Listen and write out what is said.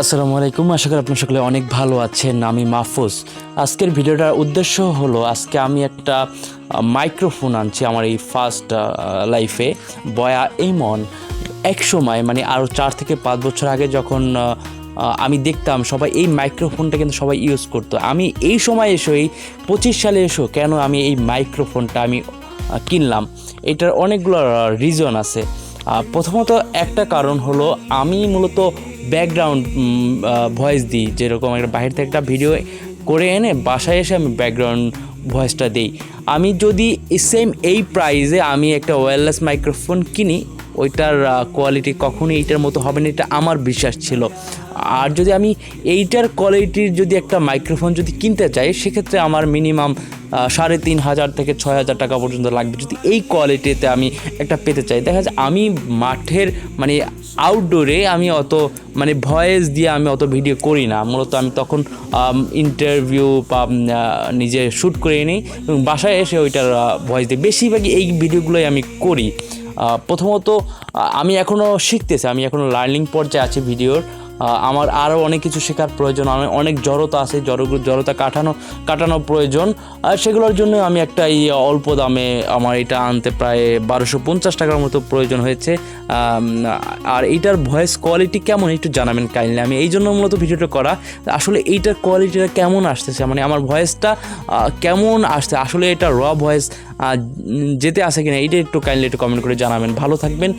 আসসালামু আলাইকুম, আশা করি আপনার সকলে অনেক ভালো আছেন। আমি মাহফুজ। আজকের ভিডিওটার উদ্দেশ্য হলো আজকে আমি একটা মাইক্রোফোন আনছি আমার এই ফার্স্ট লাইফে। বয়া এমন এক সময় মানে আরও 4 থেকে 5 বছর আগে যখন আমি দেখতাম সবাই এই মাইক্রোফোনটা কিন্তু সবাই ইউজ করতো। আমি এই সময় এসো, এই 25 সালে এসো কেন আমি এই মাইক্রোফোনটা আমি কিনলাম, এটার অনেকগুলো রিজন আছে। প্রথমত একটা কারণ হলো আমি মূলত ব্যাকগ্রাউন্ড ভয়েস দিই, যেরকম একটা বাইরে থেকে একটা ভিডিও করে এনে বাসায় এসে আমি ব্যাকগ্রাউন্ড ভয়েসটা দিই। আমি যদি সেম এই প্রাইসে আমি একটা ওয়্যারলেস মাইক্রোফোন কিনি, ওইটার কোয়ালিটি কখনোই এইটার মতো হবে না, এটা আমার বিশ্বাস ছিল। আর যদি আমি এইটার কোয়ালিটির যদি একটা মাইক্রোফোন যদি কিনতে চাই, সেক্ষেত্রে আমার মিনিমাম 3,500 থেকে 6,000 টাকা পর্যন্ত লাগবে যদি এই কোয়ালিটিতে আমি একটা পেতে চাই। দেখা যায় আমি মাঠের মানে আউটডোরে আমি অত মানে ভয়েস দিয়ে আমি অত ভিডিও করি না। মূলত আমি তখন ইন্টারভিউ বা নিজে শ্যুট করে নিই এবং বাসায় এসে ওইটার ভয়েস দিই। বেশিরভাগই এই ভিডিওগুলোই আমি করি। প্রথমত আমি এখনও শিখতেছি, আমি এখনও লার্নিং পর্যায়ে আছি ভিডিওর। আমার আরও অনেক কিছু শেখার প্রয়োজন, আমার অনেক জড়তা আছে, জড়তা কাটানো প্রয়োজন। আর সেগুলোর জন্য আমি একটা এই অল্প দামে আমার এটা আনতে প্রায় 1250 টাকার মতো প্রয়োজন হয়েছে। আর এইটার ভয়েস কোয়ালিটি কেমন একটু জানাবেন কাইন্ডলি। আমি এই জন্য মূলত ভিডিওটা করা, আসলে এইটার কোয়ালিটিটা কেমন আসতেছে, মানে আমার ভয়েসটা কেমন আসছে, আসলে এটা র ভয়েস যেতে আসে কিনা, এইটা একটু কাইন্ডলি একটু কমেন্ট করে জানাবেন। ভালো থাকবেন।